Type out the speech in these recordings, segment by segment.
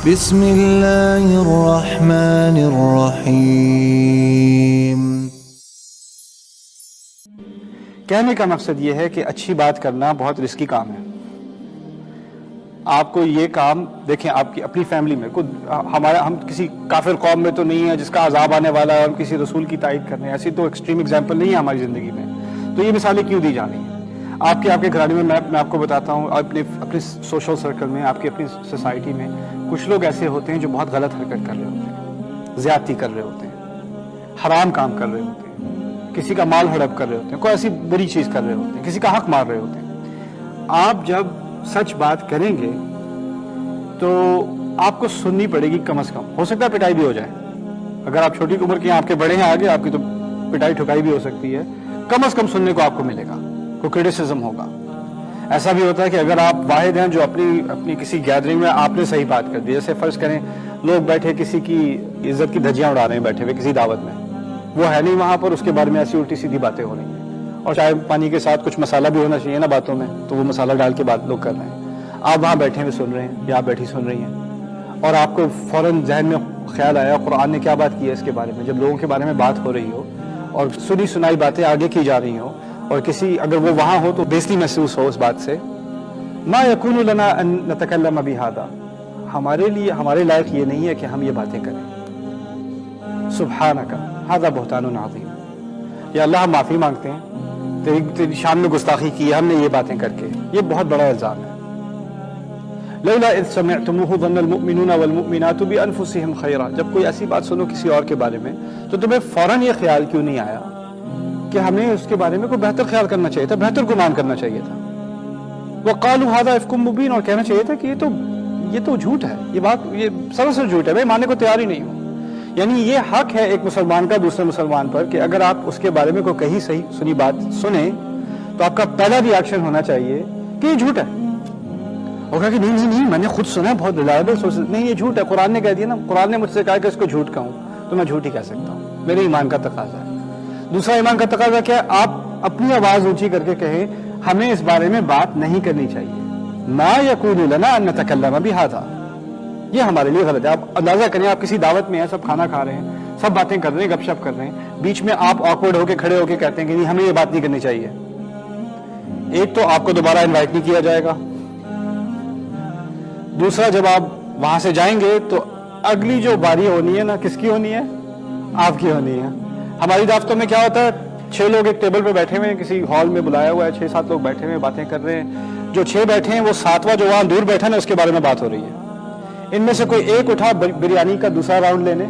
بسم اللہ الرحمن الرحیم۔ کہنے کا مقصد یہ ہے کہ اچھی بات کرنا بہت رسکی کام ہے۔ آپ کو یہ کام دیکھیں، آپ کی اپنی فیملی میں ہم کسی کافر قوم میں تو نہیں ہے جس کا عذاب آنے والا ہے، ہم کسی رسول کی تائید کر رہے ہیں، ایسی تو ایکسٹریم ایگزامپل نہیں ہے ہماری زندگی میں، تو یہ مثالیں کیوں دی جانی ہیں؟ آپ کے گھرانے میں میں آپ کو بتاتا ہوں، اپنے سوشل سرکل میں، آپ کی اپنی سوسائٹی میں کچھ لوگ ایسے ہوتے ہیں جو بہت غلط حرکت کر رہے ہوتے ہیں، زیادتی کر رہے ہوتے ہیں، حرام کام کر رہے ہوتے ہیں، کسی کا مال ہڑپ کر رہے ہوتے ہیں، کوئی ایسی بری چیز کر رہے ہوتے ہیں، کسی کا حق مار رہے ہوتے ہیں۔ آپ جب سچ بات کریں گے تو آپ کو سننی پڑے گی، کم از کم ہو سکتا ہے پٹائی بھی ہو جائے، اگر آپ چھوٹی عمر کے ہیں، آپ کے بڑے ہیں آگے، آپ کی تو پٹائی ٹھکائی بھی ہو سکتی ہے، کم از کم سننے کو آپ کو ملے گا، کوئی کرٹیسزم ہوگا۔ ایسا بھی ہوتا ہے کہ اگر آپ واحد ہیں جو اپنی کسی گیدرنگ میں آپ نے صحیح بات کر دی، جیسے فرض کریں لوگ بیٹھے کسی کی عزت کی دھجیاں اڑا رہے ہیں بیٹھے ہوئے کسی دعوت میں، وہ ہے نہیں وہاں پر، اس کے بارے میں ایسی الٹی سیدھی باتیں ہو رہی ہیں، اور چائے پانی کے ساتھ کچھ مسالہ بھی ہونا چاہیے نا باتوں میں، تو وہ مسالہ ڈال کے بات لوگ کر رہے ہیں، آپ وہاں بیٹھے ہوئے سن رہے ہیں یا آپ بیٹھی سن رہی ہیں، اور آپ کو فوراً ذہن میں خیال آیا قرآن نے کیا بات کی ہے اس کے بارے میں، جب لوگوں کے بارے میں بات ہو رہی ہو اور سنی سنائی باتیں آگے کی جا رہی ہوں، اور اگر وہ وہاں ہو تو بےزتی محسوس ہو اس بات سے، ما یکون لنا ان نتکلم بہذا، ہمارے لائق یہ نہیں ہے کہ ہم یہ باتیں کریں، سبحانک ھذا بہتان عظیم، یا اللہ ہم معافی مانگتے ہیں، تیری شان میں گستاخی کی ہے ہم نے یہ باتیں کر کے، یہ بہت بڑا الزام ہے۔ لولا اذ سمعتموہ ظن المؤمنون والمؤمنات بانفسہم خیرا، جب کوئی ایسی بات سنو کسی اور کے بارے میں تو تمہیں فوراً یہ خیال کیوں نہیں آیا کہ ہمیں اس کے بارے میں کوئی بہتر خیال کرنا چاہیے تھا، بہتر گمان کرنا چاہیے تھا۔ وقالوا ھذا افک مبین، اور کہنا چاہیے تھا کہ یہ تو جھوٹ ہے، یہ بات یہ سراسر جھوٹ ہے، میں ماننے کو تیار ہی نہیں ہوں۔ یعنی یہ حق ہے ایک مسلمان کا دوسرے مسلمان پر کہ اگر آپ اس کے بارے میں کوئی کہیں صحیح سنی بات سنیں تو آپ کا پہلا ری ایکشن ہونا چاہیے کہ یہ جھوٹ ہے، اور کہا کہ نہیں میں نے خود سنا ہے، بہت ریلائبل سورس، نہیں یہ جھوٹ ہے، قرآن نے کہہ دیا نا، قرآن نے مجھ سے کہا کہ اس کو جھوٹ کہوں تو میں جھوٹ ہی کہہ سکتا ہوں، میرے ایمان کا تقاضا ہے۔ دوسرا ایمان کا تقاضا کیا ہے؟ آپ اپنی آواز اونچی کر کے کہیں ہمیں اس بارے میں بات نہیں کرنی چاہیے، ما یکون لنا ان نتکلم بہذا، یہ ہمارے لیے غلط ہے۔ آپ اندازہ کریں، آپ کسی دعوت میں ہیں، سب کھانا کھا رہے ہیں، سب باتیں کر رہے ہیں، گپ شپ کر رہے ہیں، بیچ میں آپ آکورڈ ہو کے کھڑے ہو کے کہتے ہیں کہ نہیں ہمیں یہ بات نہیں کرنی چاہیے، ایک تو آپ کو دوبارہ انوائٹ نہیں کیا جائے گا، دوسرا جب آپ وہاں سے جائیں گے تو اگلی جو باری ہونی ہے نا، کس کی ہونی ہے؟ آپ کی ہونی ہے۔ ہماری دعوتوں میں کیا ہوتا ہے، 6 لوگ ایک ٹیبل پہ بیٹھے ہوئے ہیں، کسی ہال میں بلایا ہوا ہے، 6-7 لوگ بیٹھے ہوئے باتیں کر رہے ہیں، جو 6 بیٹھے ہیں وہ 7واں جو وہاں دور بیٹھا نا اس کے بارے میں بات ہو رہی ہے، ان میں سے کوئی ایک اٹھا بریانی کا دوسرا راؤنڈ لینے،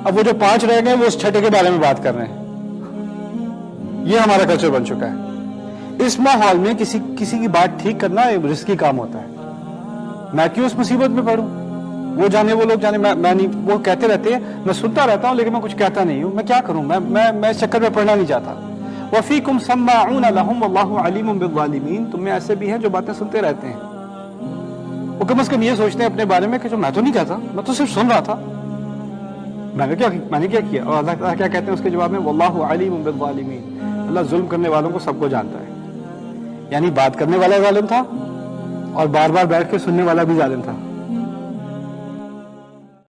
اب وہ جو 5 رہ گئے وہ اس چھٹے کے بارے میں بات کر رہے ہیں۔ یہ ہمارا کلچر بن چکا ہے۔ اس ماحول میں کسی کی بات ٹھیک کرنا ایک رسکی کام ہوتا ہے، میں کیوں اس مصیبت میں پڑوں، وہ جانے وہ لوگ جانے، میں نہیں، وہ کہتے رہتے ہیں، میں سنتا رہتا ہوں لیکن میں کچھ کہتا نہیں ہوں، میں کیا کروں، میں اس چکر میں پڑنا نہیں چاہتا۔ وَفِيكُمْ سَمَّاعُونَ لَهُمْ وَاللَّهُ عَلِيمٌ بِالظَّالِمِينَ، تم میں ایسے بھی ہیں جو باتیں سنتے رہتے ہیں، وہ کم از کم یہ سوچتے ہیں اپنے بارے میں کہ جو میں تو نہیں کہتا، میں تو صرف سن رہا تھا، میں نے کیا کیا، اور اللہ تعالیٰ کیا کہتے ہیں اس کے جواب میں، وَاللَّهُ عَلِيمٌ بِالظَّالِمِينَ، اللہ ظلم کرنے والوں کو سب کو جانتا ہے۔ یعنی بات کرنے والا ظالم تھا اور بار بار بیٹھ کے سننے والا بھی ظالم تھا،